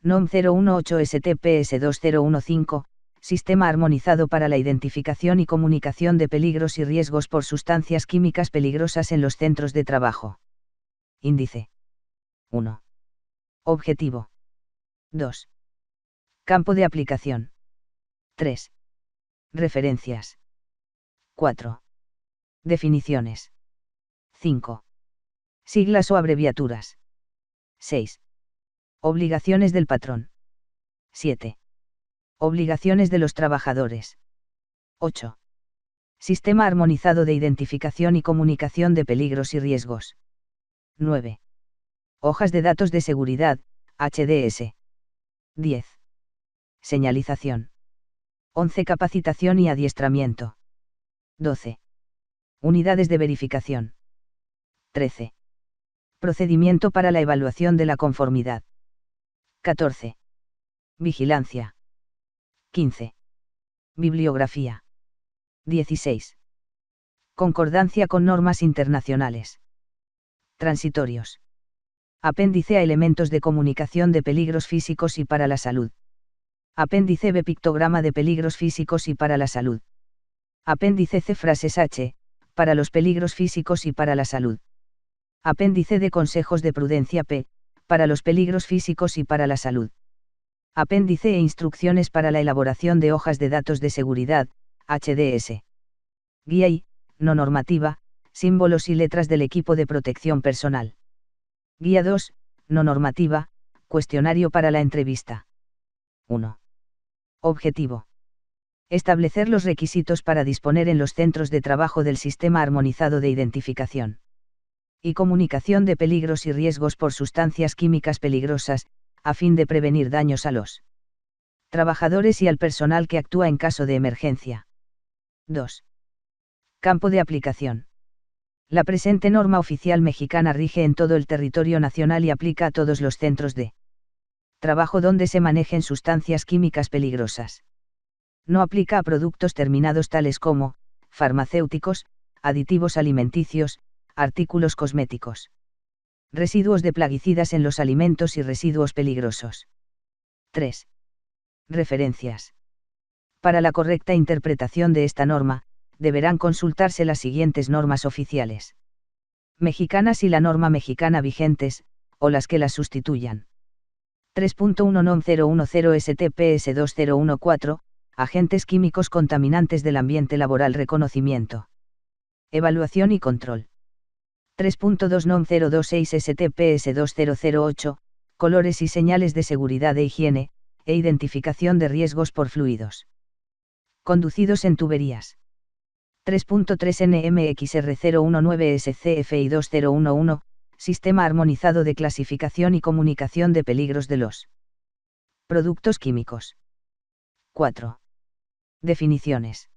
NOM 018-STPS2015, Sistema Armonizado para la Identificación y Comunicación de Peligros y Riesgos por Sustancias Químicas Peligrosas en los Centros de Trabajo. Índice 1. Objetivo 2. Campo de aplicación 3. Referencias 4. Definiciones 5. Siglas o abreviaturas 6. Obligaciones del patrón 7. Obligaciones de los trabajadores 8. Sistema armonizado de identificación y comunicación de peligros y riesgos 9. Hojas de datos de seguridad, HDS 10. Señalización 11. Capacitación y adiestramiento 12. Unidades de verificación 13. Procedimiento para la evaluación de la conformidad 14. Vigilancia 15. Bibliografía 16. Concordancia con normas internacionales. Transitorios. Apéndice A. Elementos de comunicación de peligros físicos y para la salud. Apéndice B. Pictograma de peligros físicos y para la salud. Apéndice C. Frases H, para los peligros físicos y para la salud. Apéndice D. Consejos de prudencia P, para los peligros físicos y para la salud. Apéndice E. Instrucciones para la elaboración de hojas de datos de seguridad, HDS. Guía I, no normativa, símbolos y letras del equipo de protección personal. Guía 2, no normativa, cuestionario para la entrevista. 1. Objetivo. Establecer los requisitos para disponer en los centros de trabajo del Sistema Armonizado de Identificación y Comunicación de Peligros y Riesgos por Sustancias Químicas Peligrosas, a fin de prevenir daños a los trabajadores y al personal que actúa en caso de emergencia. 2. Campo de aplicación. La presente norma oficial mexicana rige en todo el territorio nacional y aplica a todos los centros de trabajo donde se manejen sustancias químicas peligrosas. No aplica a productos terminados tales como farmacéuticos, aditivos alimenticios, artículos cosméticos, residuos de plaguicidas en los alimentos y residuos peligrosos. 3. Referencias. Para la correcta interpretación de esta norma, deberán consultarse las siguientes normas oficiales mexicanas y la norma mexicana vigentes, o las que las sustituyan. 3.1 NOM 010 STPS 2014, Agentes químicos contaminantes del ambiente laboral. Reconocimiento, evaluación y control. 3.2 NOM 026 STPS 2008, Colores y señales de seguridad e higiene, e identificación de riesgos por fluidos conducidos en tuberías. 3.3 NMXR 019 SCFI 2011, Sistema Armonizado de Clasificación y Comunicación de Peligros de los Productos Químicos. 4. Definiciones.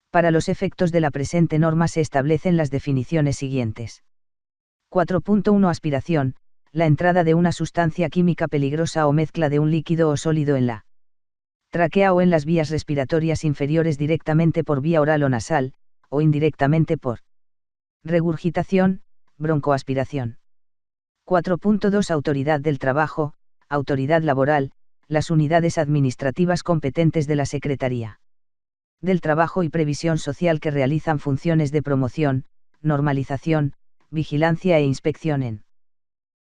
Para los efectos de la presente norma se establecen las definiciones siguientes. 4.1 Aspiración, la entrada de una sustancia química peligrosa o mezcla de un líquido o sólido en la tráquea o en las vías respiratorias inferiores directamente por vía oral o nasal, o indirectamente por regurgitación, broncoaspiración. 4.2 Autoridad del Trabajo, Autoridad Laboral, las unidades administrativas competentes de la Secretaría del Trabajo y Previsión Social que realizan funciones de promoción, normalización, vigilancia e inspección en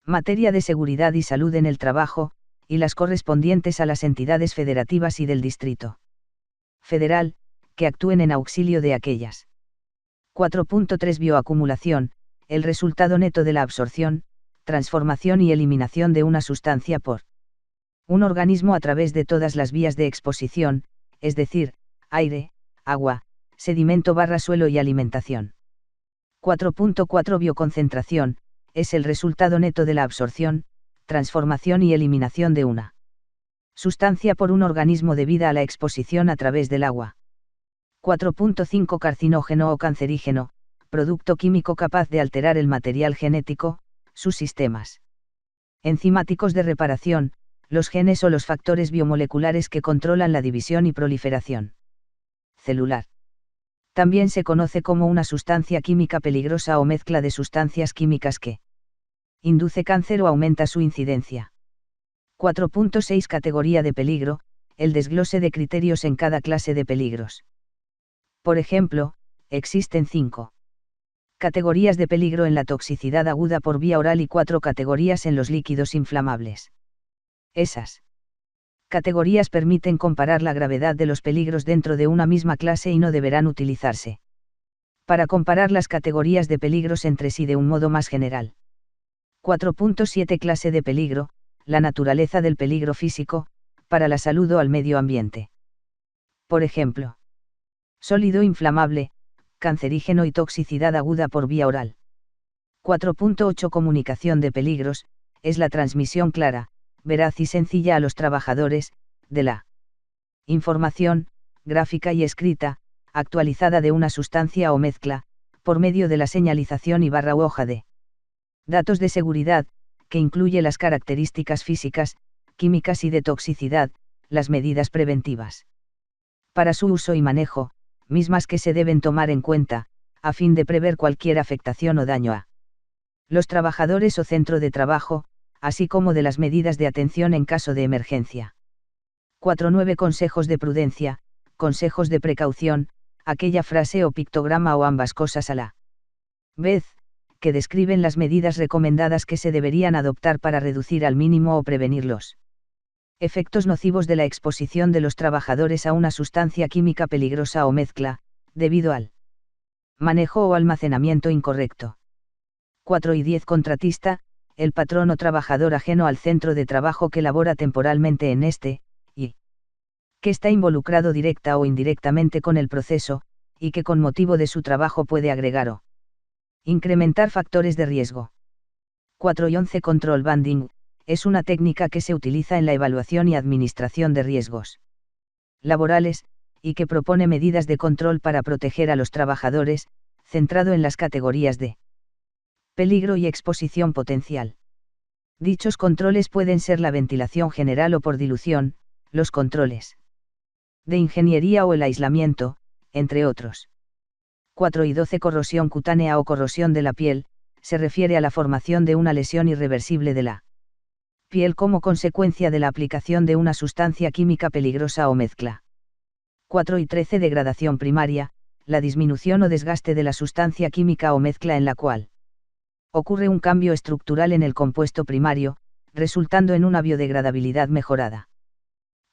materia de seguridad y salud en el trabajo, y las correspondientes a las entidades federativas y del Distrito Federal, que actúen en auxilio de aquellas. 4.3 Bioacumulación, el resultado neto de la absorción, transformación y eliminación de una sustancia por un organismo a través de todas las vías de exposición, es decir, aire, agua, sedimento / suelo y alimentación. 4.4 Bioconcentración, es el resultado neto de la absorción, transformación y eliminación de una sustancia por un organismo debida a la exposición a través del agua. 4.5 Carcinógeno o cancerígeno, producto químico capaz de alterar el material genético, sus sistemas enzimáticos de reparación, los genes o los factores biomoleculares que controlan la división y proliferación celular. También se conoce como una sustancia química peligrosa o mezcla de sustancias químicas que induce cáncer o aumenta su incidencia. 4.6 Categoría de peligro, el desglose de criterios en cada clase de peligros. Por ejemplo, existen 5 categorías de peligro en la toxicidad aguda por vía oral y 4 categorías en los líquidos inflamables. Esas categorías permiten comparar la gravedad de los peligros dentro de una misma clase y no deberán utilizarse para comparar las categorías de peligros entre sí de un modo más general. 4.7 Clase de peligro, la naturaleza del peligro físico, para la salud o al medio ambiente. Por ejemplo, sólido inflamable, cancerígeno y toxicidad aguda por vía oral. 4.8 Comunicación de peligros, es la transmisión clara, veraz y sencilla a los trabajadores, de la información, gráfica y escrita, actualizada de una sustancia o mezcla, por medio de la señalización y barra u hoja de datos de seguridad, que incluye las características físicas, químicas y de toxicidad, las medidas preventivas para su uso y manejo, mismas que se deben tomar en cuenta, a fin de prever cualquier afectación o daño a los trabajadores o centro de trabajo, así como de las medidas de atención en caso de emergencia. 4.9 Consejos de prudencia, consejos de precaución, aquella frase o pictograma o ambas cosas a la vez, que describen las medidas recomendadas que se deberían adoptar para reducir al mínimo o prevenir los efectos nocivos de la exposición de los trabajadores a una sustancia química peligrosa o mezcla, debido al manejo o almacenamiento incorrecto. 4.10 Contratista, el patrón o trabajador ajeno al centro de trabajo que labora temporalmente en este, y que está involucrado directa o indirectamente con el proceso, y que con motivo de su trabajo puede agregar o incrementar factores de riesgo. 4.11 Control banding, es una técnica que se utiliza en la evaluación y administración de riesgos laborales, y que propone medidas de control para proteger a los trabajadores, centrado en las categorías de peligro y exposición potencial. Dichos controles pueden ser la ventilación general o por dilución, los controles de ingeniería o el aislamiento, entre otros. 4.12 Corrosión cutánea o corrosión de la piel, se refiere a la formación de una lesión irreversible de la piel como consecuencia de la aplicación de una sustancia química peligrosa o mezcla. 4.13 Degradación primaria, la disminución o desgaste de la sustancia química o mezcla en la cual ocurre un cambio estructural en el compuesto primario, resultando en una biodegradabilidad mejorada.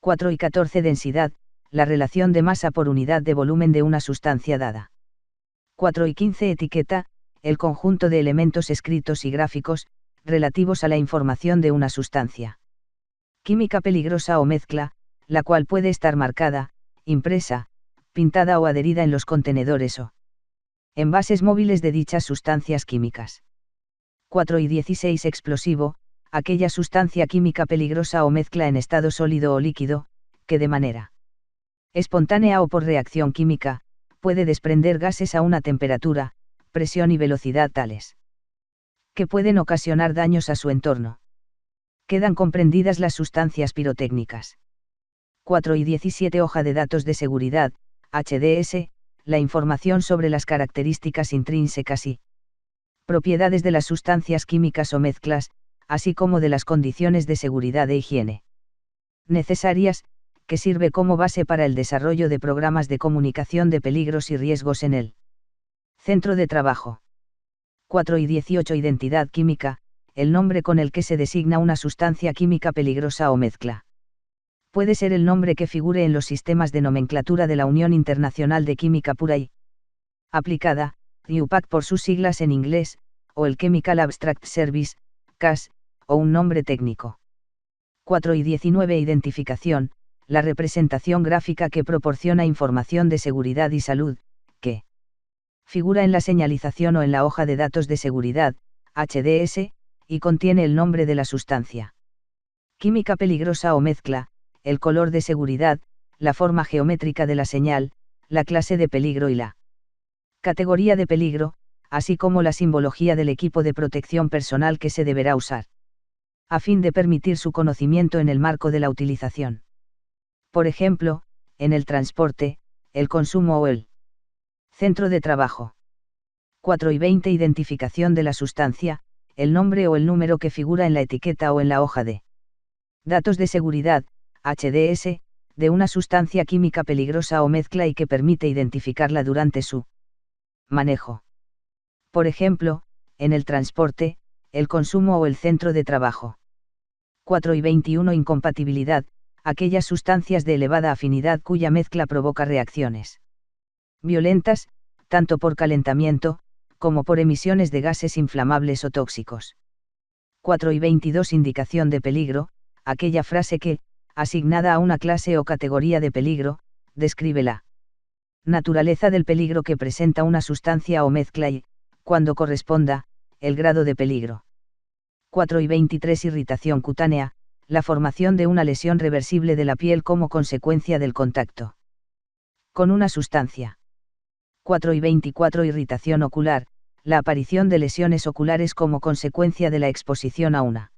4.14 Densidad, la relación de masa por unidad de volumen de una sustancia dada. 4.15 Etiqueta, el conjunto de elementos escritos y gráficos, relativos a la información de una sustancia química peligrosa o mezcla, la cual puede estar marcada, impresa, pintada o adherida en los contenedores o envases móviles de dichas sustancias químicas. 4.16 Explosivo, aquella sustancia química peligrosa o mezcla en estado sólido o líquido, que de manera espontánea o por reacción química, puede desprender gases a una temperatura, presión y velocidad tales que pueden ocasionar daños a su entorno. Quedan comprendidas las sustancias pirotécnicas. 4.17 Hoja de datos de seguridad, HDS, la información sobre las características intrínsecas y propiedades de las sustancias químicas o mezclas, así como de las condiciones de seguridad e higiene necesarias, que sirve como base para el desarrollo de programas de comunicación de peligros y riesgos en el centro de trabajo. 4.18 Identidad química, el nombre con el que se designa una sustancia química peligrosa o mezcla. Puede ser el nombre que figure en los sistemas de nomenclatura de la Unión Internacional de Química Pura y Aplicada, IUPAC por sus siglas en inglés, o el Chemical Abstract Service, CAS, o un nombre técnico. 4.19 Identificación, la representación gráfica que proporciona información de seguridad y salud, que figura en la señalización o en la hoja de datos de seguridad, HDS, y contiene el nombre de la sustancia química peligrosa o mezcla, el color de seguridad, la forma geométrica de la señal, la clase de peligro y la categoría de peligro, así como la simbología del equipo de protección personal que se deberá usar, a fin de permitir su conocimiento en el marco de la utilización. Por ejemplo, en el transporte, el consumo o el centro de trabajo. 4.20 Identificación de la sustancia, el nombre o el número que figura en la etiqueta o en la hoja de Datos de seguridad, HDS, de una sustancia química peligrosa o mezcla y que permite identificarla durante su manejo. Por ejemplo, en el transporte, el consumo o el centro de trabajo. 4 y 21 Incompatibilidad, aquellas sustancias de elevada afinidad cuya mezcla provoca reacciones violentas, tanto por calentamiento, como por emisiones de gases inflamables o tóxicos. 4 y 22 Indicación de peligro, aquella frase que, asignada a una clase o categoría de peligro, describe la naturaleza del peligro que presenta una sustancia o mezcla y, cuando corresponda, el grado de peligro. 4 y 23 Irritación cutánea, la formación de una lesión reversible de la piel como consecuencia del contacto con una sustancia. 4 y 24 Irritación ocular, la aparición de lesiones oculares como consecuencia de la exposición a una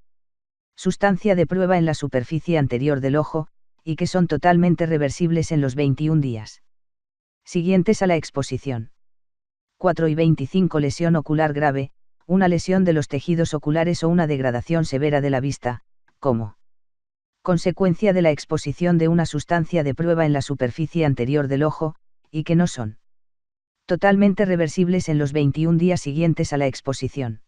sustancia de prueba en la superficie anterior del ojo, y que son totalmente reversibles en los 21 días siguientes a la exposición. 4 y 25 Lesión ocular grave, una lesión de los tejidos oculares o una degradación severa de la vista, como consecuencia de la exposición de una sustancia de prueba en la superficie anterior del ojo, y que no son totalmente reversibles en los 21 días siguientes a la exposición.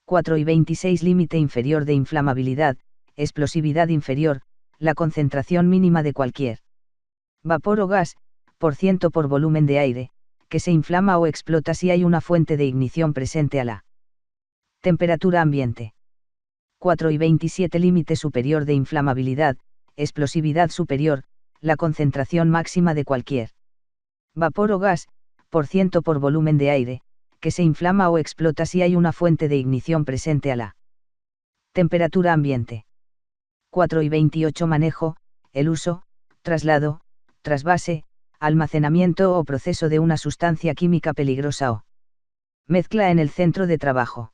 4 y 26 Límite inferior de inflamabilidad, explosividad inferior, la concentración mínima de cualquier vapor o gas, por volumen de aire, que se inflama o explota si hay una fuente de ignición presente a la temperatura ambiente. 4 y 27 Límite superior de inflamabilidad, explosividad superior, la concentración máxima de cualquier vapor o gas, por volumen de aire, que se inflama o explota si hay una fuente de ignición presente a la temperatura ambiente. 4 y 28 Manejo, el uso, traslado, trasvase, almacenamiento o proceso de una sustancia química peligrosa o mezcla en el centro de trabajo.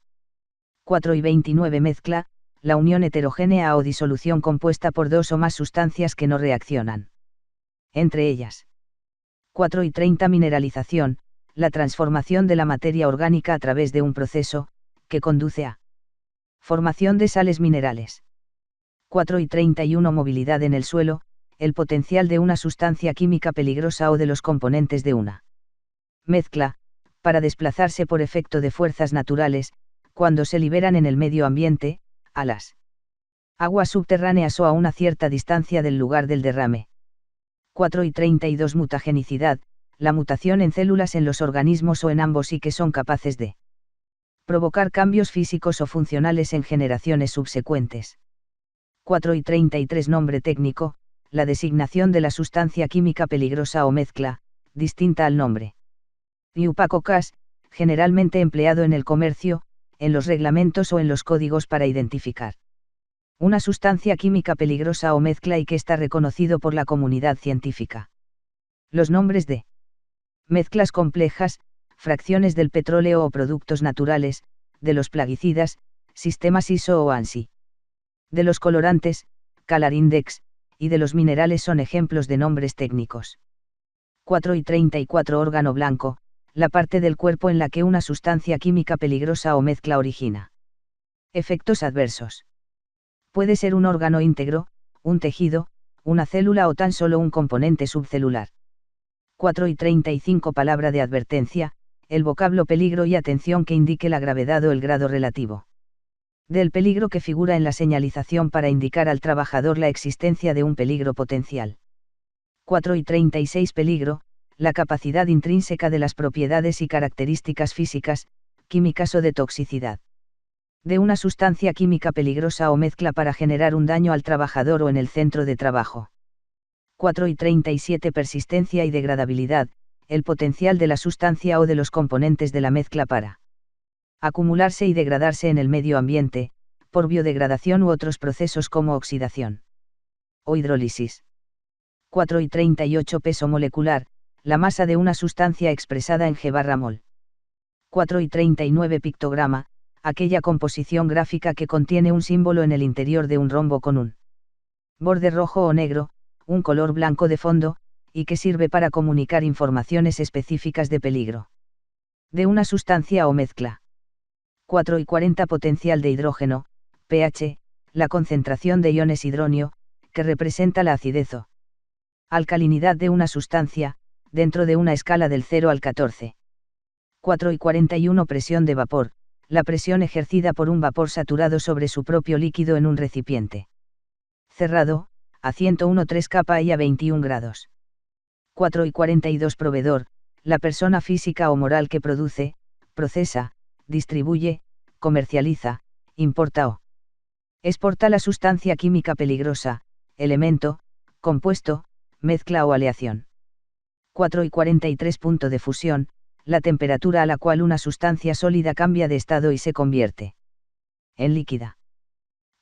4 y 29 Mezcla, la unión heterogénea o disolución compuesta por dos o más sustancias que no reaccionan entre ellas. 4 y 30 Mineralización, la transformación de la materia orgánica a través de un proceso, que conduce a formación de sales minerales. 4 y 31 Movilidad en el suelo, el potencial de una sustancia química peligrosa o de los componentes de una mezcla, para desplazarse por efecto de fuerzas naturales, cuando se liberan en el medio ambiente, a las aguas subterráneas o a una cierta distancia del lugar del derrame. 4 y 32 Mutagenicidad, la mutación en células en los organismos o en ambos y que son capaces de provocar cambios físicos o funcionales en generaciones subsecuentes. 4 y 33 Nombre técnico, la designación de la sustancia química peligrosa o mezcla, distinta al nombre. IUPAC-OCAS, generalmente empleado en el comercio, en los reglamentos o en los códigos para identificar una sustancia química peligrosa o mezcla y que está reconocido por la comunidad científica. Los nombres de mezclas complejas, fracciones del petróleo o productos naturales, de los plaguicidas, sistemas ISO o ANSI. De los colorantes, Color Index, y de los minerales son ejemplos de nombres técnicos. 4 y 34 Órgano blanco, la parte del cuerpo en la que una sustancia química peligrosa o mezcla origina efectos adversos. Puede ser un órgano íntegro, un tejido, una célula o tan solo un componente subcelular. 4 y 35 Palabra de advertencia, el vocablo peligro y atención que indique la gravedad o el grado relativo del peligro que figura en la señalización para indicar al trabajador la existencia de un peligro potencial. 4 y 36 Peligro, la capacidad intrínseca de las propiedades y características físicas, químicas o de toxicidad de una sustancia química peligrosa o mezcla para generar un daño al trabajador o en el centro de trabajo. 4 y 37 Persistencia y degradabilidad, el potencial de la sustancia o de los componentes de la mezcla para acumularse y degradarse en el medio ambiente, por biodegradación u otros procesos como oxidación o hidrólisis. 4 y 38 Peso molecular, la masa de una sustancia expresada en G/mol. 4 y 39 Pictograma, aquella composición gráfica que contiene un símbolo en el interior de un rombo con un borde rojo o negro, un color blanco de fondo, y que sirve para comunicar informaciones específicas de peligro de una sustancia o mezcla. 4 y 40 Potencial de hidrógeno, pH, la concentración de iones hidronio, que representa la acidez o alcalinidad de una sustancia, dentro de una escala del 0 al 14. 4 y 41 Presión de vapor, la presión ejercida por un vapor saturado sobre su propio líquido en un recipiente cerrado, a 101,3 kPa y a 21 grados. 4 y 42 Proveedor, la persona física o moral que produce, procesa, distribuye, comercializa, importa o exporta la sustancia química peligrosa, elemento, compuesto, mezcla o aleación. 4 y 43 Punto de fusión, la temperatura a la cual una sustancia sólida cambia de estado y se convierte en líquida.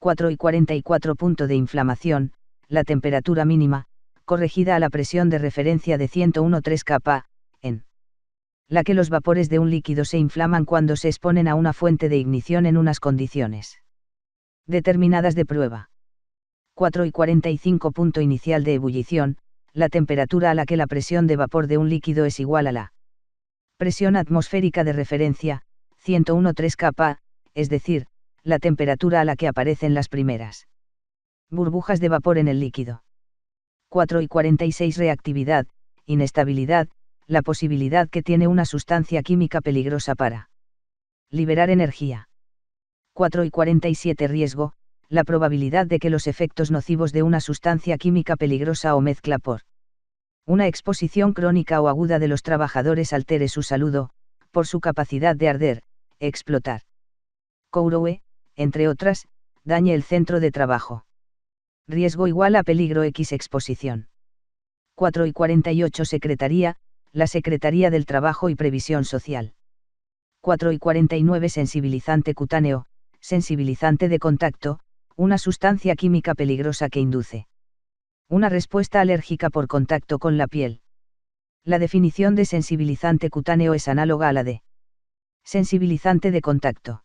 4 y 44 Punto de inflamación, la temperatura mínima, corregida a la presión de referencia de 101,3 kPa, en la que los vapores de un líquido se inflaman cuando se exponen a una fuente de ignición en unas condiciones determinadas de prueba. 4 y 45 Punto inicial de ebullición, la temperatura a la que la presión de vapor de un líquido es igual a la presión atmosférica de referencia, 101,3 kPa, es decir, la temperatura a la que aparecen las primeras burbujas de vapor en el líquido. 4 y 46 Reactividad, inestabilidad, la posibilidad que tiene una sustancia química peligrosa para liberar energía. 4 y 47 Riesgo, la probabilidad de que los efectos nocivos de una sustancia química peligrosa o mezcla por una exposición crónica o aguda de los trabajadores altere su salud o, por su capacidad de arder, explotar, corroe, entre otras, dañe el centro de trabajo. Riesgo igual a peligro x exposición. 4 y 48 Secretaría, la Secretaría del Trabajo y Previsión Social. 4 y 49 Sensibilizante cutáneo, sensibilizante de contacto, una sustancia química peligrosa que induce una respuesta alérgica por contacto con la piel. La definición de sensibilizante cutáneo es análoga a la de sensibilizante de contacto.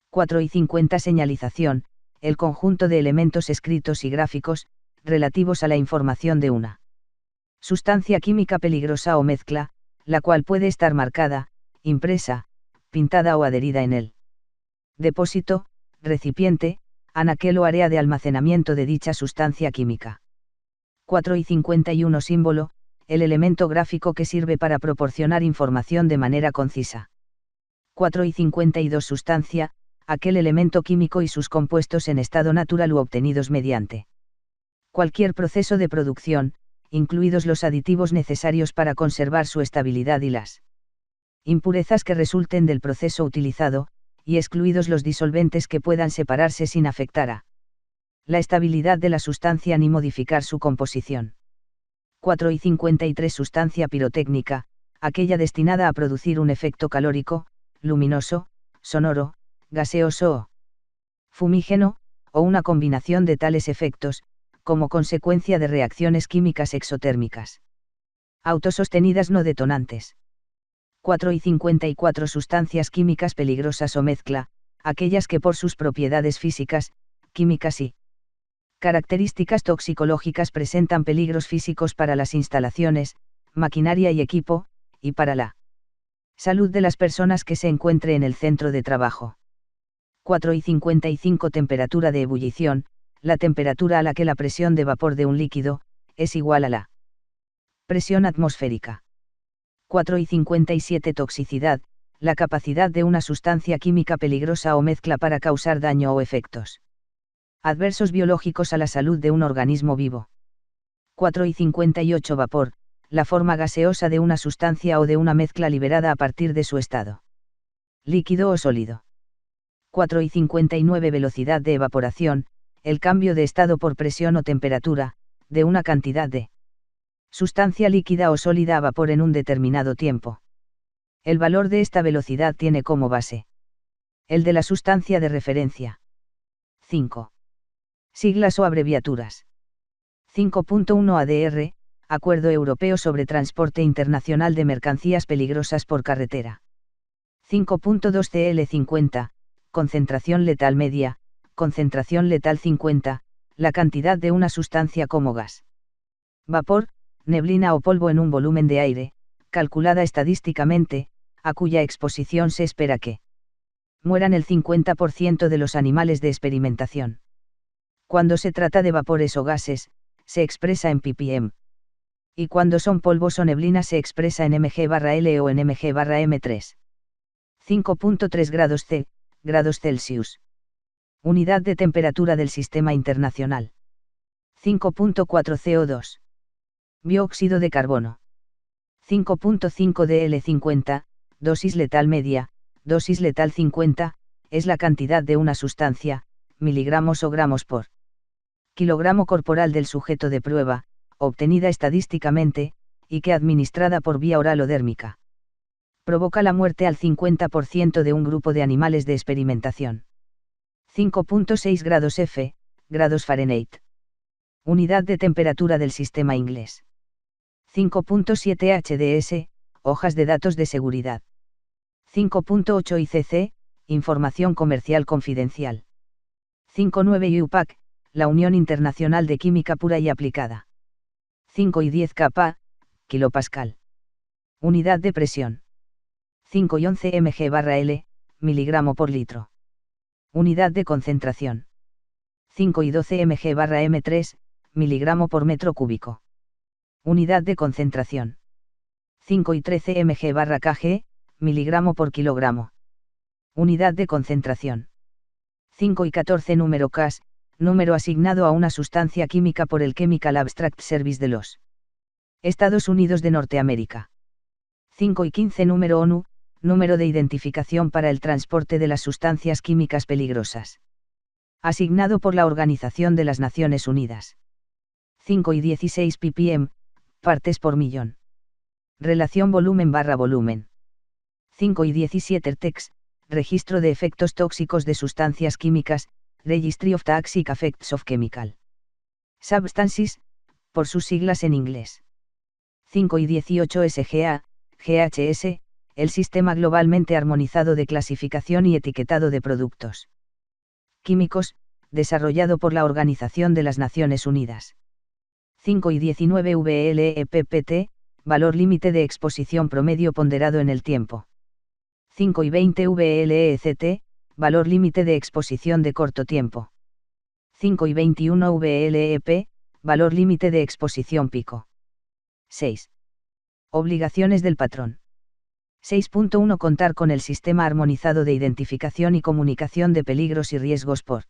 4 y 50 Señalización, el conjunto de elementos escritos y gráficos, relativos a la información de una sustancia química peligrosa o mezcla, la cual puede estar marcada, impresa, pintada o adherida en el depósito, recipiente, anaquel o área de almacenamiento de dicha sustancia química. 4 y 51 Símbolo, el elemento gráfico que sirve para proporcionar información de manera concisa. 4 y 52 Sustancia, aquel elemento químico y sus compuestos en estado natural u obtenidos mediante cualquier proceso de producción, incluidos los aditivos necesarios para conservar su estabilidad y las impurezas que resulten del proceso utilizado, y excluidos los disolventes que puedan separarse sin afectar a la estabilidad de la sustancia ni modificar su composición. 4 y 53 Sustancia pirotécnica, aquella destinada a producir un efecto calórico, luminoso, sonoro, gaseoso o fumígeno, o una combinación de tales efectos, como consecuencia de reacciones químicas exotérmicas autosostenidas no detonantes. 4 y 54 Sustancias químicas peligrosas o mezcla, aquellas que por sus propiedades físicas, químicas y características toxicológicas presentan peligros físicos para las instalaciones, maquinaria y equipo, y para la salud de las personas que se encuentre en el centro de trabajo. 4 y 55 Temperatura de ebullición, la temperatura a la que la presión de vapor de un líquido, es igual a la presión atmosférica. 4 y 57 Toxicidad, la capacidad de una sustancia química peligrosa o mezcla para causar daño o efectos adversos biológicos a la salud de un organismo vivo. 4 y 58 Vapor, la forma gaseosa de una sustancia o de una mezcla liberada a partir de su estado líquido o sólido. 4 y 59 Velocidad de evaporación, el cambio de estado por presión o temperatura, de una cantidad de sustancia líquida o sólida a vapor en un determinado tiempo. El valor de esta velocidad tiene como base el de la sustancia de referencia. 5. Siglas o abreviaturas. 5.1 ADR, Acuerdo Europeo sobre Transporte Internacional de Mercancías Peligrosas por Carretera. 5.2 CL50, Concentración letal media, concentración letal 50, la cantidad de una sustancia como gas, vapor, neblina o polvo en un volumen de aire, calculada estadísticamente, a cuya exposición se espera que mueran el 50% de los animales de experimentación. Cuando se trata de vapores o gases, se expresa en ppm. Y cuando son polvos o neblina se expresa en mg/L o en mg/m3. 5.3 grados C, grados Celsius. Unidad de temperatura del Sistema Internacional. 5.4 CO2. Dióxido de carbono. 5.5 DL50, dosis letal media, dosis letal 50, es la cantidad de una sustancia, miligramos o gramos por kilogramo corporal del sujeto de prueba, obtenida estadísticamente, y que administrada por vía oral o dérmica provoca la muerte al 50% de un grupo de animales de experimentación. 5.6 grados F, grados Fahrenheit. Unidad de temperatura del sistema inglés. 5.7 HDS, hojas de datos de seguridad. 5.8 ICC, información comercial confidencial. 5.9 UPAC, la Unión Internacional de Química Pura y Aplicada. 5 y 10 kPa, kilopascal. Unidad de presión. 5 y 11 mg/L, miligramo por litro. Unidad de concentración. 5 y 12 mg/m3, miligramo por metro cúbico. Unidad de concentración. 5 y 13 mg/kg, miligramo por kilogramo. Unidad de concentración. 5 y 14 número CAS, número asignado a una sustancia química por el Chemical Abstract Service de los Estados Unidos de Norteamérica. 5 y 15 número ONU, número de identificación para el transporte de las sustancias químicas peligrosas. Asignado por la Organización de las Naciones Unidas. 5 y 16 ppm, partes por millón. Relación volumen/volumen. 5 y 17 RTEX, registro de efectos tóxicos de sustancias químicas, Registry of Toxic Effects of Chemical Substances, por sus siglas en inglés. 5 y 18 SGA, GHS, el Sistema Globalmente Armonizado de Clasificación y Etiquetado de Productos Químicos, desarrollado por la Organización de las Naciones Unidas. 5 y 19 VLEPPT, valor límite de exposición promedio ponderado en el tiempo. 5 y 20 VLECT, valor límite de exposición de corto tiempo. 5 y 21 VLEP, valor límite de exposición pico. 6. Obligaciones del patrón. 6.1 Contar con el sistema armonizado de identificación y comunicación de peligros y riesgos por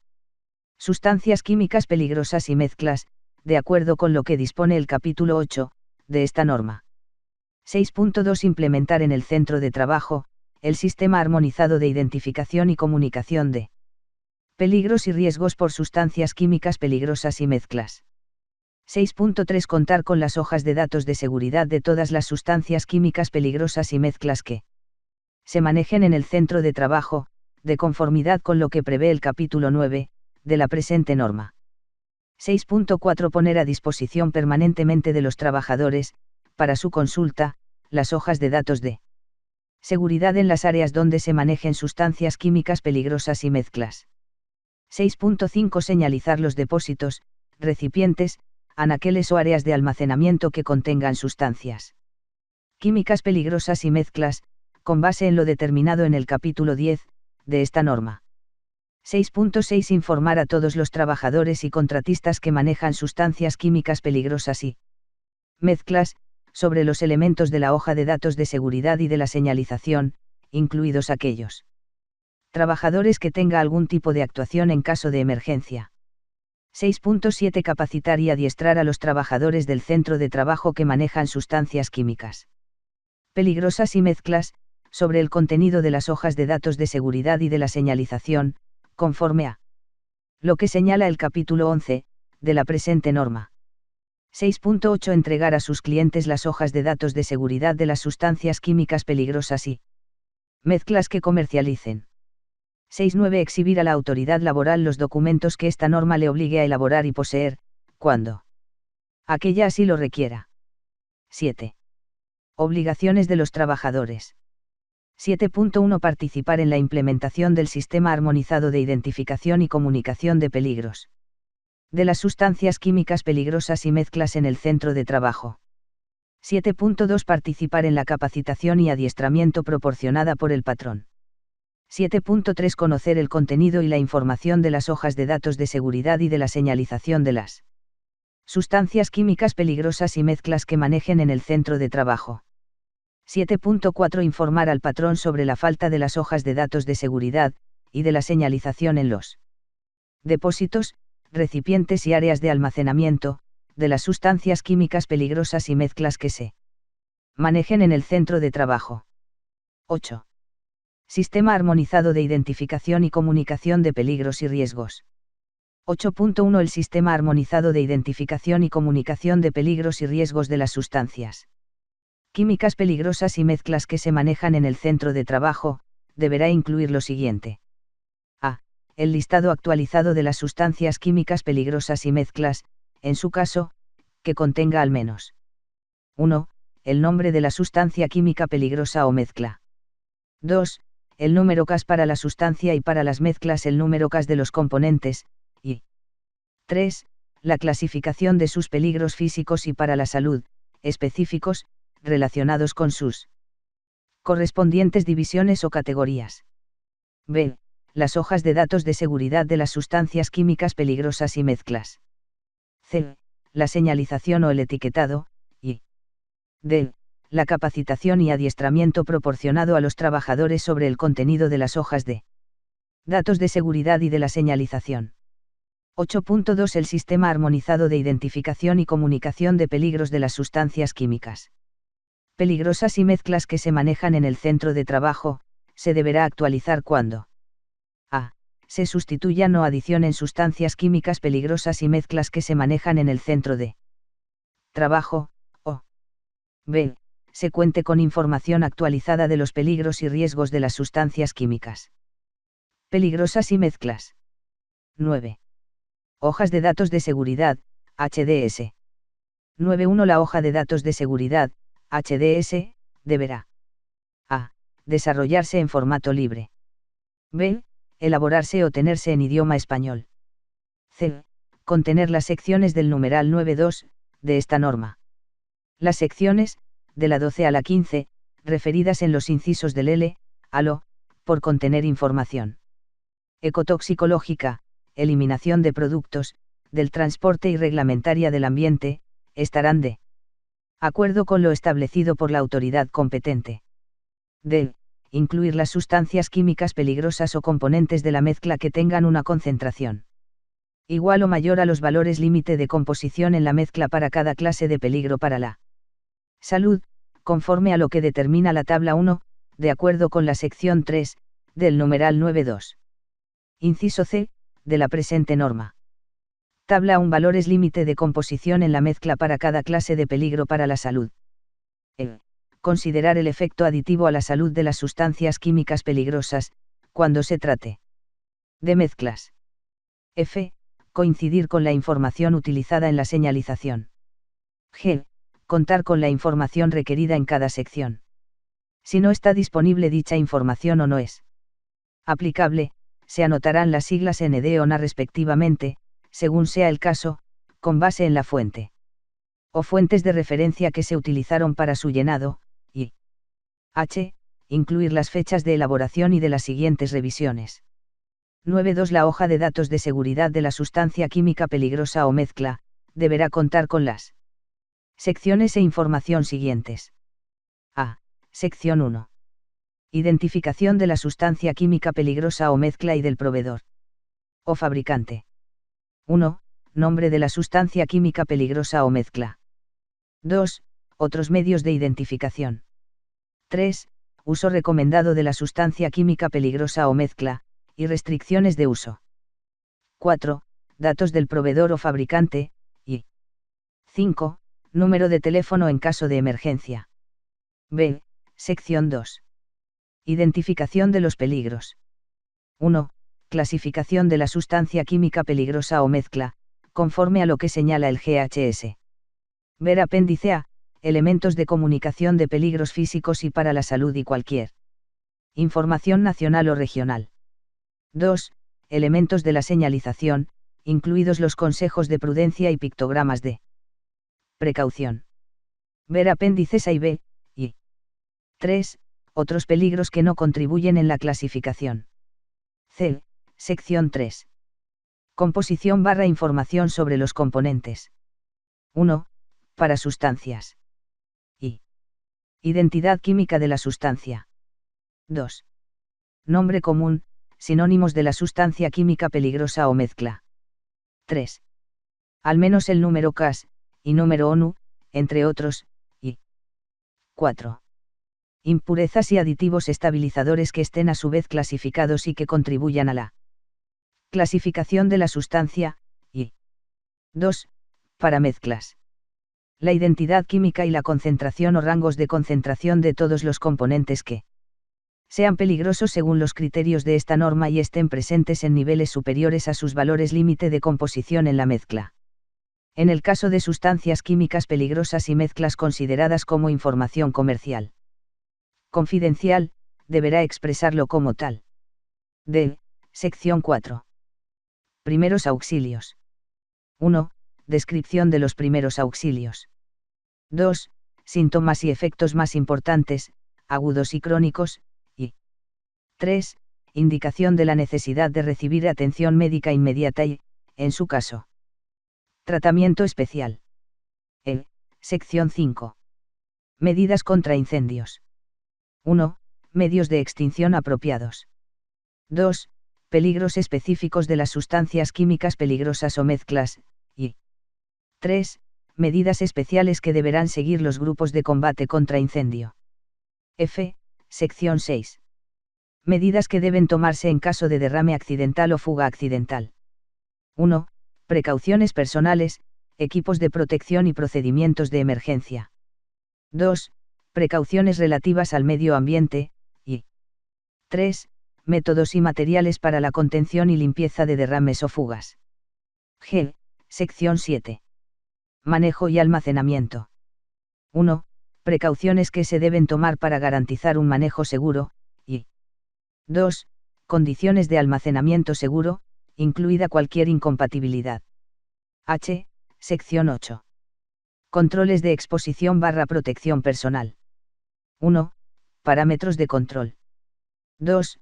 sustancias químicas peligrosas y mezclas, de acuerdo con lo que dispone el capítulo 8, de esta norma. 6.2 Implementar en el centro de trabajo, el sistema armonizado de identificación y comunicación de peligros y riesgos por sustancias químicas peligrosas y mezclas. 6.3 Contar con las hojas de datos de seguridad de todas las sustancias químicas peligrosas y mezclas que se manejen en el centro de trabajo, de conformidad con lo que prevé el capítulo 9, de la presente norma. 6.4 Poner a disposición permanentemente de los trabajadores, para su consulta, las hojas de datos de seguridad en las áreas donde se manejen sustancias químicas peligrosas y mezclas. 6.5 Señalizar los depósitos, recipientes, anaqueles o áreas de almacenamiento que contengan sustancias químicas peligrosas y mezclas, con base en lo determinado en el capítulo 10, de esta norma. 6.6 Informar a todos los trabajadores y contratistas que manejan sustancias químicas peligrosas y mezclas, sobre los elementos de la hoja de datos de seguridad y de la señalización, incluidos aquellos trabajadores que tenga algún tipo de actuación en caso de emergencia. 6.7 Capacitar y adiestrar a los trabajadores del centro de trabajo que manejan sustancias químicas peligrosas y mezclas, sobre el contenido de las hojas de datos de seguridad y de la señalización, conforme a lo que señala el capítulo 11, de la presente norma. 6.8 Entregar a sus clientes las hojas de datos de seguridad de las sustancias químicas peligrosas y mezclas que comercialicen. 6.9 Exhibir a la autoridad laboral los documentos que esta norma le obligue a elaborar y poseer, cuando aquella así lo requiera. 7. Obligaciones de los trabajadores. 7.1 Participar en la implementación del sistema armonizado de identificación y comunicación de peligros de las sustancias químicas peligrosas y mezclas en el centro de trabajo. 7.2 Participar en la capacitación y adiestramiento proporcionada por el patrón. 7.3 Conocer el contenido y la información de las hojas de datos de seguridad y de la señalización de las sustancias químicas peligrosas y mezclas que manejen en el centro de trabajo. 7.4 Informar al patrón sobre la falta de las hojas de datos de seguridad y de la señalización en los depósitos, recipientes y áreas de almacenamiento, de las sustancias químicas peligrosas y mezclas que se manejen en el centro de trabajo. 8. Sistema armonizado de identificación y comunicación de peligros y riesgos. 8.1 El sistema armonizado de identificación y comunicación de peligros y riesgos de las sustancias químicas peligrosas y mezclas que se manejan en el centro de trabajo, deberá incluir lo siguiente. A. El listado actualizado de las sustancias químicas peligrosas y mezclas, en su caso, que contenga al menos 1. El nombre de la sustancia química peligrosa o mezcla. 2. El número CAS para la sustancia y para las mezclas el número CAS de los componentes, y 3. La clasificación de sus peligros físicos y para la salud, específicos, relacionados con sus correspondientes divisiones o categorías. B. Las hojas de datos de seguridad de las sustancias químicas peligrosas y mezclas. C. La señalización o el etiquetado, y D. La capacitación y adiestramiento proporcionado a los trabajadores sobre el contenido de las hojas de datos de seguridad y de la señalización. 8.2 El sistema armonizado de identificación y comunicación de peligros de las sustancias químicas peligrosas y mezclas que se manejan en el centro de trabajo, se deberá actualizar cuando a. Se sustituyan o adicionen sustancias químicas peligrosas y mezclas que se manejan en el centro de trabajo, o b. Se cuente con información actualizada de los peligros y riesgos de las sustancias químicas peligrosas y mezclas. 9. Hojas de datos de seguridad, HDS. 9.1 La hoja de datos de seguridad, HDS, deberá a. Desarrollarse en formato libre. B. Elaborarse o tenerse en idioma español. C. Contener las secciones del numeral 9.2, de esta norma. Las secciones, de la 12 a la 15, referidas en los incisos del L, al O, por contener información ecotoxicológica, eliminación de productos, del transporte y reglamentaria del ambiente, estarán de acuerdo con lo establecido por la autoridad competente. D. Incluir las sustancias químicas peligrosas o componentes de la mezcla que tengan una concentración igual o mayor a los valores límite de composición en la mezcla para cada clase de peligro para la salud, conforme a lo que determina la tabla 1, de acuerdo con la sección 3, del numeral 9.2. Inciso C, de la presente norma. Tabla 1 Valores límite de composición en la mezcla para cada clase de peligro para la salud. E. Considerar el efecto aditivo a la salud de las sustancias químicas peligrosas, cuando se trate de mezclas. F. Coincidir con la información utilizada en la señalización. G. Contar con la información requerida en cada sección. Si no está disponible dicha información o no es aplicable, se anotarán las siglas ND o NA respectivamente, según sea el caso, con base en la fuente o fuentes de referencia que se utilizaron para su llenado, y H. Incluir las fechas de elaboración y de las siguientes revisiones. 9.2 La hoja de datos de seguridad de la sustancia química peligrosa o mezcla, deberá contar con las secciones e información siguientes. A. Sección 1. Identificación de la sustancia química peligrosa o mezcla y del proveedor o fabricante. 1. Nombre de la sustancia química peligrosa o mezcla. 2. Otros medios de identificación. 3. Uso recomendado de la sustancia química peligrosa o mezcla, y restricciones de uso. 4. Datos del proveedor o fabricante, y 5. Número de teléfono en caso de emergencia. B. Sección 2. Identificación de los peligros. 1. Clasificación de la sustancia química peligrosa o mezcla, conforme a lo que señala el GHS. Ver apéndice A. Elementos de comunicación de peligros físicos y para la salud y cualquier información nacional o regional. 2. Elementos de la señalización, incluidos los consejos de prudencia y pictogramas de precaución. Ver apéndices A y B, y 3. Otros peligros que no contribuyen en la clasificación. C. Sección 3. Composición / información sobre los componentes. 1. Para sustancias. I. Identidad química de la sustancia. 2. Nombre común, sinónimos de la sustancia química peligrosa o mezcla. 3. Al menos el número CAS, y número ONU, entre otros, y 4. Impurezas y aditivos estabilizadores que estén a su vez clasificados y que contribuyan a la clasificación de la sustancia, y 2. Para mezclas. La identidad química y la concentración o rangos de concentración de todos los componentes que sean peligrosos según los criterios de esta norma y estén presentes en niveles superiores a sus valores límite de composición en la mezcla. En el caso de sustancias químicas peligrosas y mezclas consideradas como información comercial confidencial, deberá expresarlo como tal. D. Sección 4. Primeros auxilios. 1. Descripción de los primeros auxilios. 2. Síntomas y efectos más importantes, agudos y crónicos, y 3. Indicación de la necesidad de recibir atención médica inmediata y, en su caso, tratamiento especial. E. Sección 5. Medidas contra incendios. 1. Medios de extinción apropiados. 2. Peligros específicos de las sustancias químicas peligrosas o mezclas, y 3. Medidas especiales que deberán seguir los grupos de combate contra incendio. F. Sección 6. Medidas que deben tomarse en caso de derrame accidental o fuga accidental. 1. Precauciones personales, equipos de protección y procedimientos de emergencia. 2. Precauciones relativas al medio ambiente, y 3. Métodos y materiales para la contención y limpieza de derrames o fugas. G. Sección 7. Manejo y almacenamiento. 1. Precauciones que se deben tomar para garantizar un manejo seguro, y 2. Condiciones de almacenamiento seguro, incluida cualquier incompatibilidad. H. Sección 8. Controles de exposición / protección personal. 1. Parámetros de control. 2.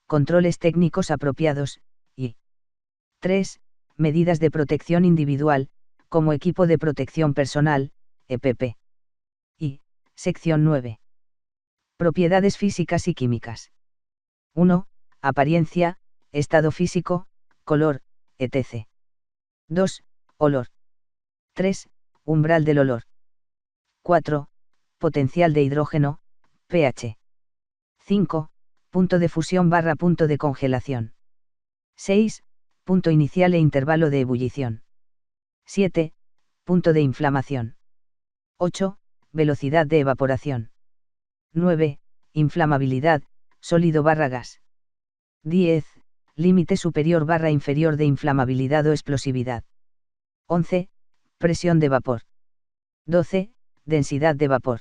Controles técnicos apropiados, y 3. Medidas de protección individual, como equipo de protección personal, EPP. Y, sección 9. Propiedades físicas y químicas. 1. Apariencia, estado físico, color, etc. 2. Olor. 3. Umbral del olor. 4. Potencial de hidrógeno, pH. 5. Punto de fusión / punto de congelación. 6. Punto inicial e intervalo de ebullición. 7. Punto de inflamación. 8. Velocidad de evaporación. 9. Inflamabilidad, sólido / gas. 10. Límite superior / inferior de inflamabilidad o explosividad. 11. Presión de vapor. 12. Densidad de vapor.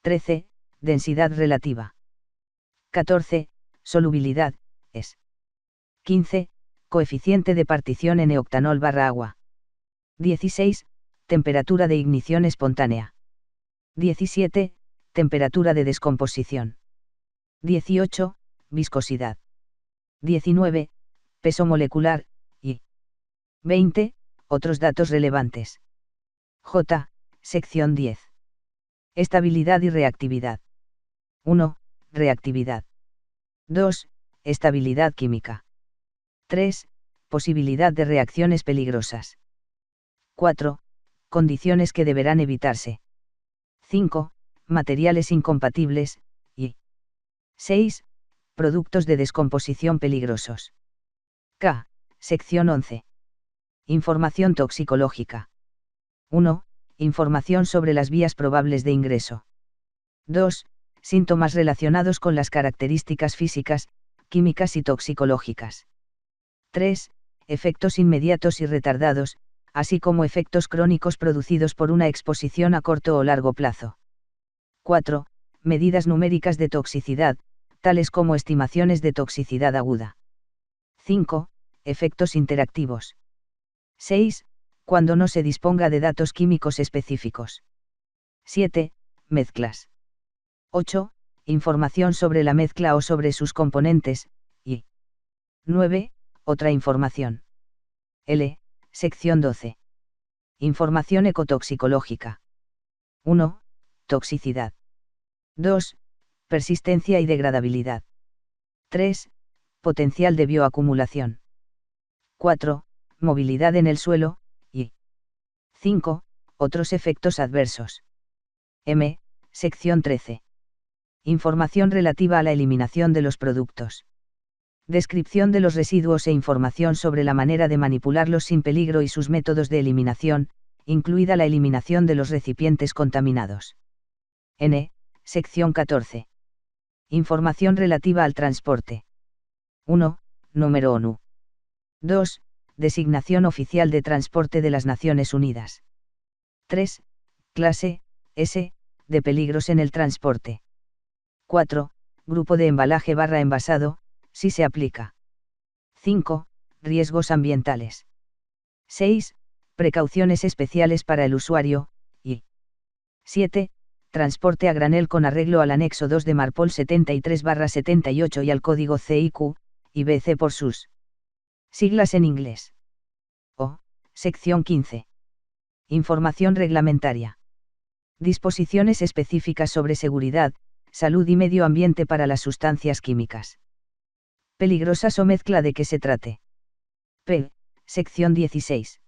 13. Densidad relativa. 14. Solubilidad, es. 15. Coeficiente de partición N-octanol / agua. 16. Temperatura de ignición espontánea. 17. Temperatura de descomposición. 18. Viscosidad. 19. Peso molecular, y 20. Otros datos relevantes. J. Sección 10. Estabilidad y reactividad. 1. Reactividad. 2. Estabilidad química. 3. Posibilidad de reacciones peligrosas. 4. Condiciones que deberán evitarse. 5. Materiales incompatibles, y 6. Productos de descomposición peligrosos. K. Sección 11. Información toxicológica. 1. Información sobre las vías probables de ingreso. 2. Síntomas relacionados con las características físicas, químicas y toxicológicas. 3. Efectos inmediatos y retardados, así como efectos crónicos producidos por una exposición a corto o largo plazo. 4. Medidas numéricas de toxicidad, tales como estimaciones de toxicidad aguda. 5. Efectos interactivos. 6. Cuando no se disponga de datos químicos específicos. 7. Mezclas. 8. Información sobre la mezcla o sobre sus componentes, y 9. Otra información. L. Sección 12. Información ecotoxicológica. 1. Toxicidad. 2. Persistencia y degradabilidad. 3. Potencial de bioacumulación. 4. Movilidad en el suelo, y 5. Otros efectos adversos. M. Sección 13. Información relativa a la eliminación de los productos. Descripción de los residuos e información sobre la manera de manipularlos sin peligro y sus métodos de eliminación, incluida la eliminación de los recipientes contaminados. N. Sección 14. Información relativa al transporte. 1. Número ONU. 2. Designación oficial de transporte de las Naciones Unidas. 3. Clase S. De peligros en el transporte. 4. Grupo de embalaje / envasado, si se aplica. 5. Riesgos ambientales. 6. Precauciones especiales para el usuario, y 7. Transporte a granel con arreglo al anexo 2 de Marpol 73/78 y al código CIQ, y BC por sus siglas en inglés. O. Sección 15. Información reglamentaria. Disposiciones específicas sobre seguridad, salud y medio ambiente para las sustancias químicas peligrosas o mezcla de que se trate. P. Sección 16.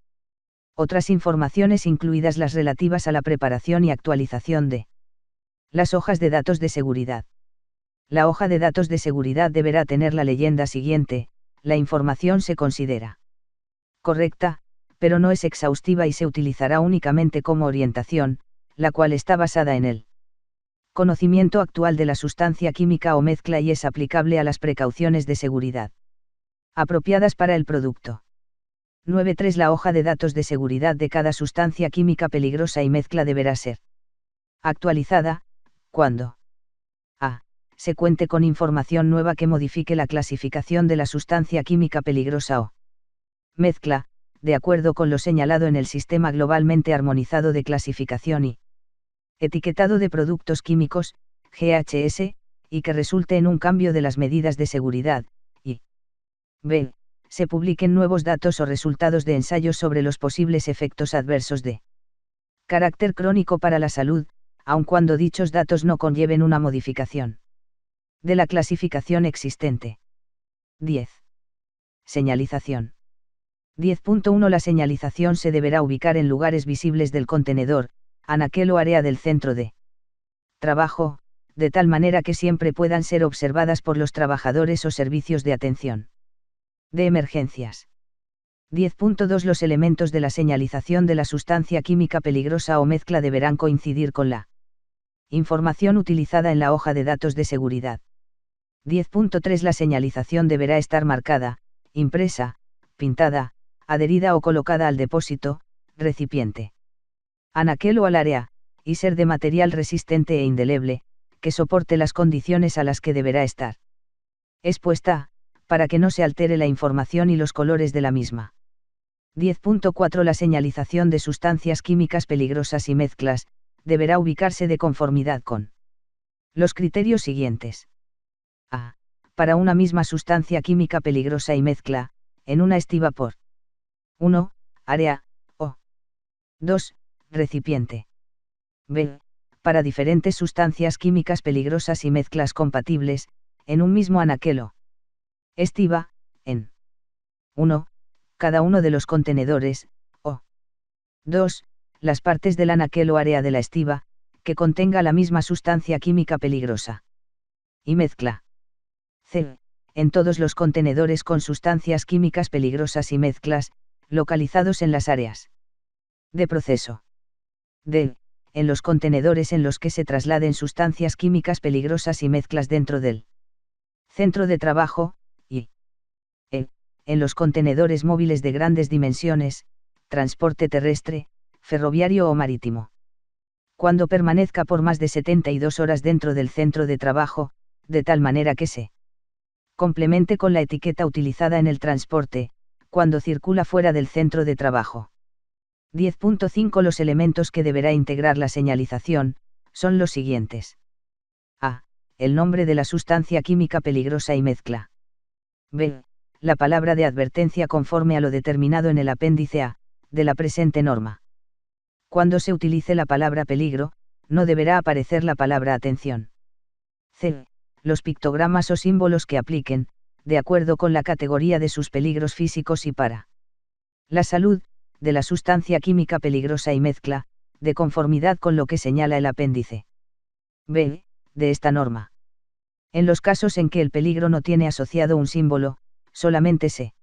Otras informaciones incluidas las relativas a la preparación y actualización de las hojas de datos de seguridad. La hoja de datos de seguridad deberá tener la leyenda siguiente: la información se considera correcta, pero no es exhaustiva y se utilizará únicamente como orientación, la cual está basada en el conocimiento actual de la sustancia química o mezcla y es aplicable a las precauciones de seguridad apropiadas para el producto. 9.3 La hoja de datos de seguridad de cada sustancia química peligrosa y mezcla deberá ser actualizada, cuando a. Se cuente con información nueva que modifique la clasificación de la sustancia química peligrosa o mezcla, de acuerdo con lo señalado en el Sistema Globalmente Armonizado de Clasificación y Etiquetado de Productos Químicos, GHS, y que resulte en un cambio de las medidas de seguridad, y b. Se publiquen nuevos datos o resultados de ensayos sobre los posibles efectos adversos de carácter crónico para la salud, aun cuando dichos datos no conlleven una modificación de la clasificación existente. 10. Señalización. 10.1 La señalización se deberá ubicar en lugares visibles del contenedor, anaquel o área del centro de trabajo, de tal manera que siempre puedan ser observadas por los trabajadores o servicios de atención de emergencias. 10.2 Los elementos de la señalización de la sustancia química peligrosa o mezcla deberán coincidir con la información utilizada en la hoja de datos de seguridad. 10.3 La señalización deberá estar marcada, impresa, pintada, adherida o colocada al depósito, recipiente, anaquel o al área, y ser de material resistente e indeleble, que soporte las condiciones a las que deberá estar expuesta, para que no se altere la información y los colores de la misma. 10.4 La señalización de sustancias químicas peligrosas y mezclas, deberá ubicarse de conformidad con los criterios siguientes. A. Para una misma sustancia química peligrosa y mezcla, en una estiba por 1. Área, o 2. Recipiente. B. Para diferentes sustancias químicas peligrosas y mezclas compatibles, en un mismo anaquel o estiba, en 1. Cada uno de los contenedores, o 2. Las partes del anaquel o área de la estiba, que contenga la misma sustancia química peligrosa y mezcla. C. En todos los contenedores con sustancias químicas peligrosas y mezclas, localizados en las áreas de proceso. D. En los contenedores en los que se trasladen sustancias químicas peligrosas y mezclas dentro del centro de trabajo, y E. En los contenedores móviles de grandes dimensiones, transporte terrestre, ferroviario o marítimo. Cuando permanezca por más de 72 horas dentro del centro de trabajo, de tal manera que se complemente con la etiqueta utilizada en el transporte, cuando circula fuera del centro de trabajo. 10.5 Los elementos que deberá integrar la señalización, son los siguientes. A. el nombre de la sustancia química peligrosa y mezcla. b. La palabra de advertencia conforme a lo determinado en el apéndice A, de la presente norma. Cuando se utilice la palabra peligro, no deberá aparecer la palabra atención. c. Los pictogramas o símbolos que apliquen, de acuerdo con la categoría de sus peligros físicos y para la salud, de la sustancia química peligrosa y mezcla, de conformidad con lo que señala el apéndice b. de esta norma. En los casos en que el peligro no tiene asociado un símbolo, solamente se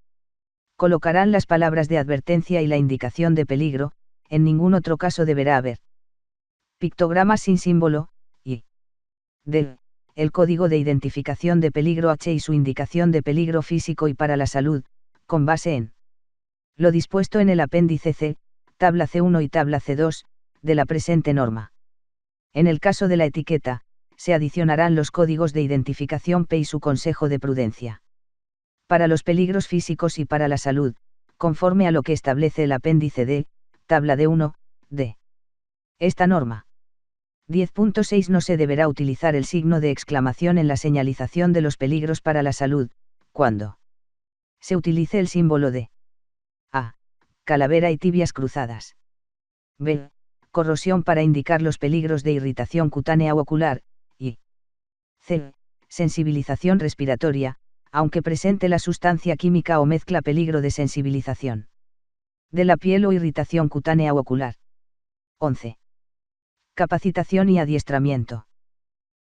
colocarán las palabras de advertencia y la indicación de peligro, en ningún otro caso deberá haber pictogramas sin símbolo, y d. El código de identificación de peligro H y su indicación de peligro físico y para la salud, con base en lo dispuesto en el apéndice C, tabla C1 y tabla C2, de la presente norma. En el caso de la etiqueta, se adicionarán los códigos de identificación P y su consejo de prudencia. Para los peligros físicos y para la salud, conforme a lo que establece el apéndice D, tabla D1, de esta norma. 10.6 No se deberá utilizar el signo de exclamación en la señalización de los peligros para la salud, cuando se utilice el símbolo de A. Calavera y tibias cruzadas. B. Corrosión para indicar los peligros de irritación cutánea o ocular, y C. Sensibilización respiratoria, aunque presente la sustancia química o mezcla peligro de sensibilización de la piel o irritación cutánea o ocular. 11. Capacitación y adiestramiento.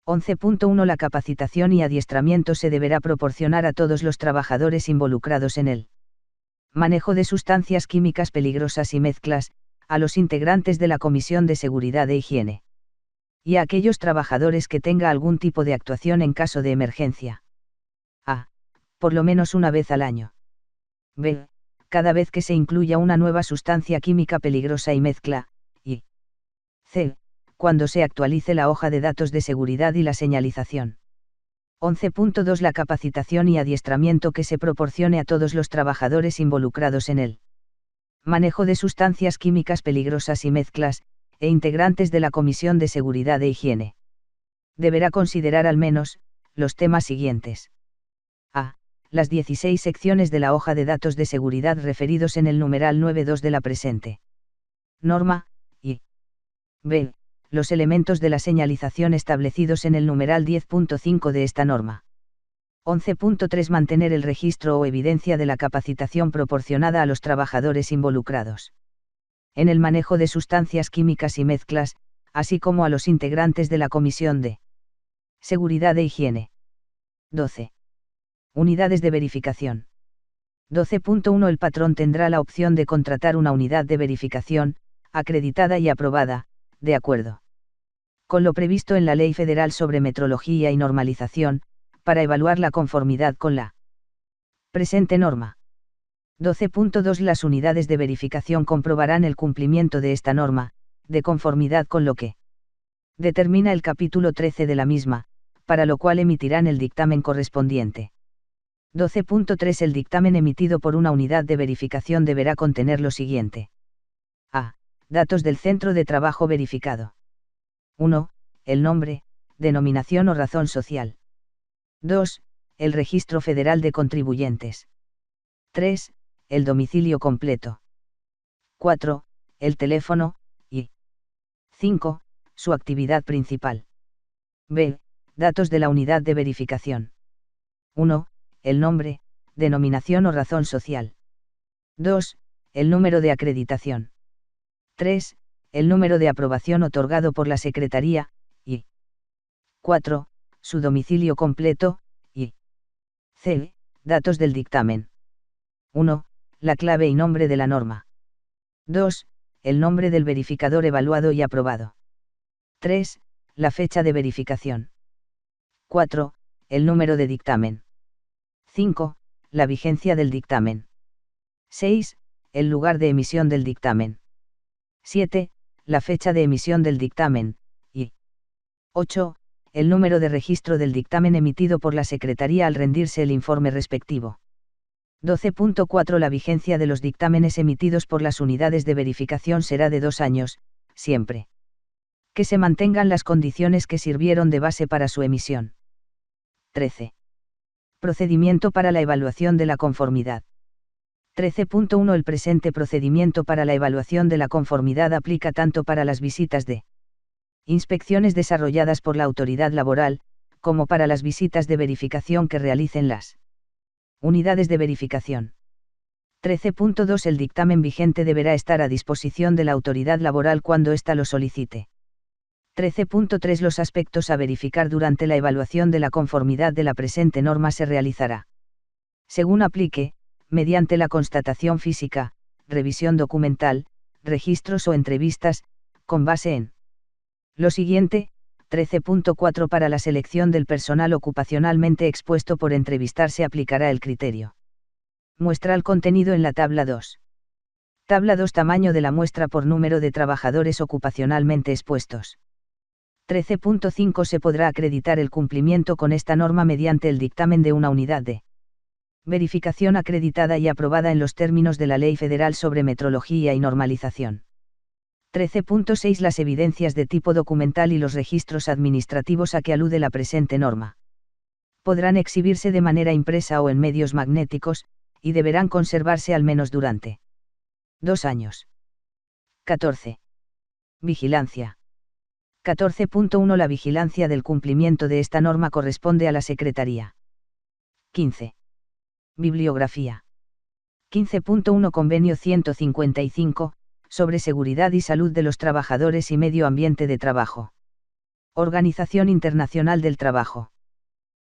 11.1 La capacitación y adiestramiento se deberá proporcionar a todos los trabajadores involucrados en el manejo de sustancias químicas peligrosas y mezclas, a los integrantes de la Comisión de Seguridad e Higiene. Y a aquellos trabajadores que tenga algún tipo de actuación en caso de emergencia. A. Por lo menos una vez al año. B. Cada vez que se incluya una nueva sustancia química peligrosa y mezcla, y C. Cuando se actualice la hoja de datos de seguridad y la señalización. 11.2 La capacitación y adiestramiento que se proporcione a todos los trabajadores involucrados en el manejo de sustancias químicas peligrosas y mezclas, e integrantes de la Comisión de Seguridad e Higiene. Deberá considerar al menos, los temas siguientes. A. Las 16 secciones de la hoja de datos de seguridad referidos en el numeral 9.2 de la presente norma, y B. Los elementos de la señalización establecidos en el numeral 10.5 de esta norma. 11.3 Mantener el registro o evidencia de la capacitación proporcionada a los trabajadores involucrados en el manejo de sustancias químicas y mezclas, así como a los integrantes de la Comisión de Seguridad e Higiene. 12. Unidades de verificación. 12.1 El patrón tendrá la opción de contratar una unidad de verificación, acreditada y aprobada, de acuerdo con lo previsto en la Ley Federal sobre Metrología y Normalización, para evaluar la conformidad con la presente norma. 12.2 Las unidades de verificación comprobarán el cumplimiento de esta norma, de conformidad con lo que determina el capítulo 13 de la misma, para lo cual emitirán el dictamen correspondiente. 12.3 El dictamen emitido por una unidad de verificación deberá contener lo siguiente. A. Datos del centro de trabajo verificado. 1. El nombre, denominación o razón social. 2. El registro federal de contribuyentes. 3. El domicilio completo. 4. El teléfono, y 5. Su actividad principal. B. Datos de la unidad de verificación. 1. El nombre, denominación o razón social. 2. El número de acreditación. 3. El número de aprobación otorgado por la Secretaría, y 4. Su domicilio completo, y c. Datos del dictamen. 1. La clave y nombre de la norma. 2. El nombre del verificador evaluado y aprobado. 3. La fecha de verificación. 4. El número de dictamen. 5. La vigencia del dictamen. 6. El lugar de emisión del dictamen. 7. La fecha de emisión del dictamen, y 8. El número de registro del dictamen emitido por la Secretaría al rendirse el informe respectivo. 12.4 La vigencia de los dictámenes emitidos por las unidades de verificación será de 2 años, siempre que se mantengan las condiciones que sirvieron de base para su emisión. 13. Procedimiento para la evaluación de la conformidad. 13.1 El presente procedimiento para la evaluación de la conformidad aplica tanto para las visitas de inspecciones desarrolladas por la autoridad laboral, como para las visitas de verificación que realicen las unidades de verificación. 13.2 El dictamen vigente deberá estar a disposición de la autoridad laboral cuando ésta lo solicite. 13.3 Los aspectos a verificar durante la evaluación de la conformidad de la presente norma se realizará, según aplique, mediante la constatación física, revisión documental, registros o entrevistas, con base en lo siguiente. 13.4 Para la selección del personal ocupacionalmente expuesto por entrevistar se aplicará el criterio muestral contenido en la tabla 2. Tabla 2 Tamaño de la muestra por número de trabajadores ocupacionalmente expuestos. 13.5 Se podrá acreditar el cumplimiento con esta norma mediante el dictamen de una unidad de verificación acreditada y aprobada en los términos de la Ley Federal sobre Metrología y Normalización. 13.6 Las evidencias de tipo documental y los registros administrativos a que alude la presente norma podrán exhibirse de manera impresa o en medios magnéticos, y deberán conservarse al menos durante 2 años. 14. Vigilancia. 14.1 La vigilancia del cumplimiento de esta norma corresponde a la Secretaría. 15. Bibliografía. 15.1 Convenio 155, sobre seguridad y salud de los trabajadores y medio ambiente de trabajo. Organización Internacional del Trabajo.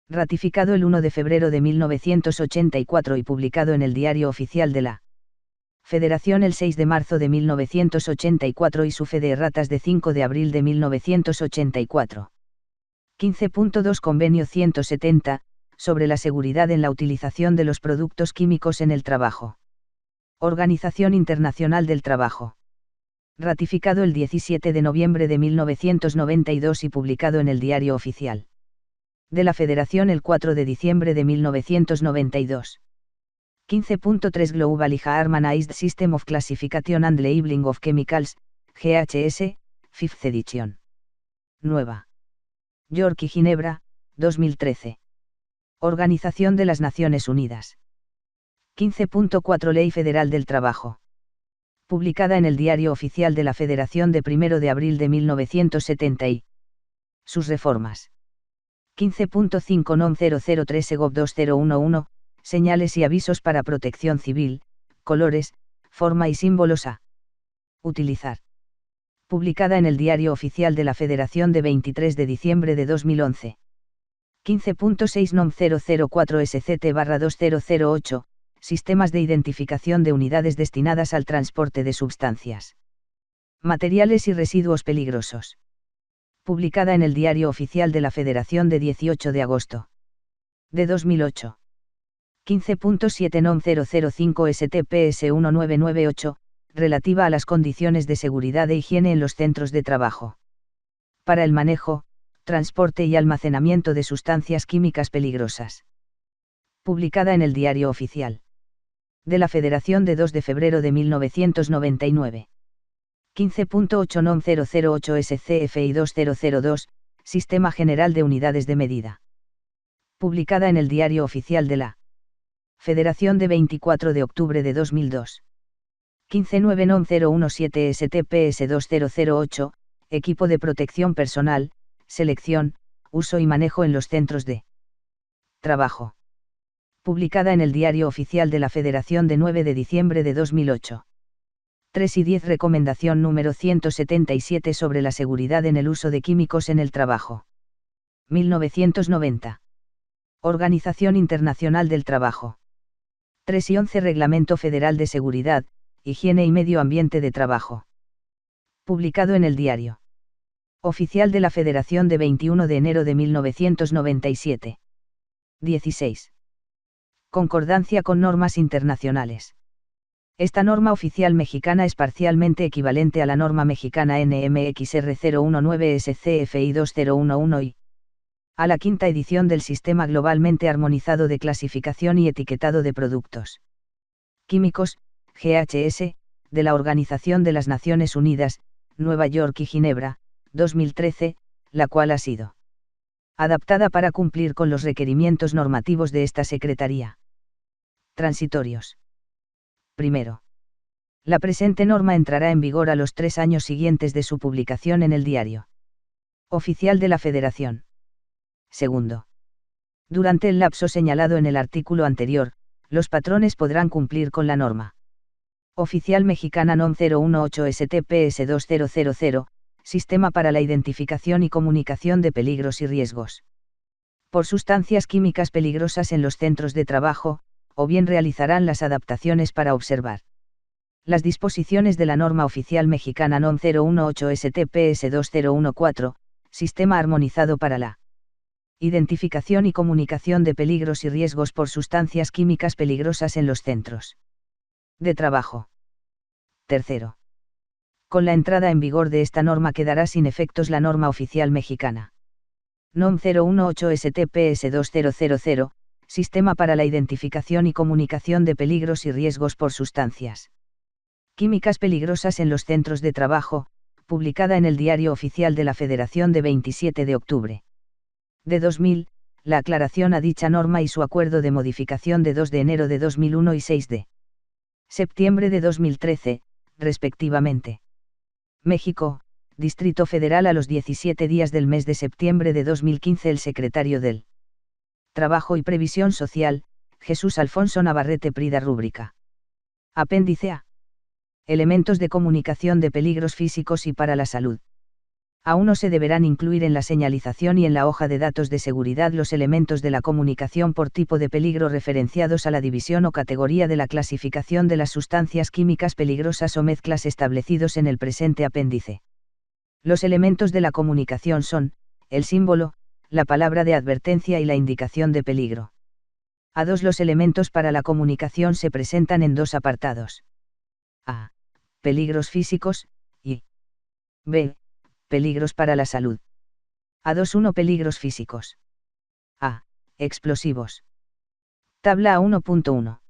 Ratificado el 1 de febrero de 1984 y publicado en el Diario Oficial de la Federación el 6 de marzo de 1984 y su fe de erratas de 5 de abril de 1984. 15.2 Convenio 170, sobre la seguridad en la utilización de los productos químicos en el trabajo. Organización Internacional del Trabajo. Ratificado el 17 de noviembre de 1992 y publicado en el Diario Oficial de la Federación el 4 de diciembre de 1992. 15.3 Global Harmonized System of Classification and Labeling of Chemicals, GHS, 5th edition. Nueva York y Ginebra, 2013. Organización de las Naciones Unidas. 15.4 Ley Federal del Trabajo. Publicada en el Diario Oficial de la Federación de 1 de abril de 1970 y sus reformas. 15.5 NOM 003 EGOV 2011, señales y avisos para protección civil, colores, forma y símbolos a utilizar. Publicada en el Diario Oficial de la Federación de 23 de diciembre de 2011. 15.6 NOM 004 SCT-2008, sistemas de identificación de unidades destinadas al transporte de sustancias, materiales y residuos peligrosos. Publicada en el Diario Oficial de la Federación de 18 de agosto de 2008. 15.7 NOM 005 STPS 1998, relativa a las condiciones de seguridad e higiene en los centros de trabajo. Para el manejo, transporte y almacenamiento de sustancias químicas peligrosas. Publicada en el Diario Oficial de la Federación de 2 de febrero de 1999. 15.8 NOM 008 SCFI 2002, Sistema General de Unidades de Medida. Publicada en el Diario Oficial de la Federación de 24 de octubre de 2002. 15.9 NOM 017 STPS 2008, Equipo de Protección Personal, Selección, Uso y Manejo en los Centros de Trabajo. Publicada en el Diario Oficial de la Federación de 9 de diciembre de 2008. 3 y 10 Recomendación número 177 sobre la seguridad en el uso de químicos en el trabajo. 1990. Organización Internacional del Trabajo. 3 y 11 Reglamento Federal de Seguridad, Higiene y Medio Ambiente de Trabajo. Publicado en el Diario Oficial de la Federación de 21 de enero de 1997. 16. Concordancia con normas internacionales. Esta norma oficial mexicana es parcialmente equivalente a la norma mexicana NMXR 019 SCFI 2011 y a la quinta edición del Sistema Globalmente Armonizado de Clasificación y Etiquetado de Productos Químicos, GHS, de la Organización de las Naciones Unidas, Nueva York y Ginebra, 2013, la cual ha sido Adaptada para cumplir con los requerimientos normativos de esta Secretaría. Transitorios. Primero. La presente norma entrará en vigor a los 3 años siguientes de su publicación en el Diario Oficial de la Federación. Segundo. Durante el lapso señalado en el artículo anterior, los patrones podrán cumplir con la norma Oficial Mexicana NOM 018 STPS 2000, Sistema para la Identificación y Comunicación de Peligros y Riesgos por sustancias químicas peligrosas en los centros de trabajo, o bien realizarán las adaptaciones para observar las disposiciones de la norma oficial mexicana NOM 018 STPS 2014, Sistema armonizado para la identificación y comunicación de peligros y riesgos por sustancias químicas peligrosas en los centros de trabajo. Tercero. Con la entrada en vigor de esta norma quedará sin efectos la norma oficial mexicana NOM 018 STPS 2000, Sistema para la Identificación y Comunicación de Peligros y Riesgos por Sustancias Químicas Peligrosas en los Centros de Trabajo, publicada en el Diario Oficial de la Federación de 27 de octubre de 2000, la aclaración a dicha norma y su acuerdo de modificación de 2 de enero de 2001 y 6 de septiembre de 2013, respectivamente. México, Distrito Federal. A los 17 días del mes de septiembre de 2015 el secretario del Trabajo y Previsión Social, Jesús Alfonso Navarrete Prida. Rúbrica. Apéndice A. Elementos de comunicación de peligros físicos y para la salud. Aún no se deberán incluir en la señalización y en la hoja de datos de seguridad los elementos de la comunicación por tipo de peligro referenciados a la división o categoría de la clasificación de las sustancias químicas peligrosas o mezclas establecidos en el presente apéndice. Los elementos de la comunicación son, el símbolo, la palabra de advertencia y la indicación de peligro. A2. Los elementos para la comunicación se presentan en 2 apartados. A. Peligros físicos, y B. Peligros para la salud. A2. Peligros físicos. A. Explosivos. Tabla A 1.1.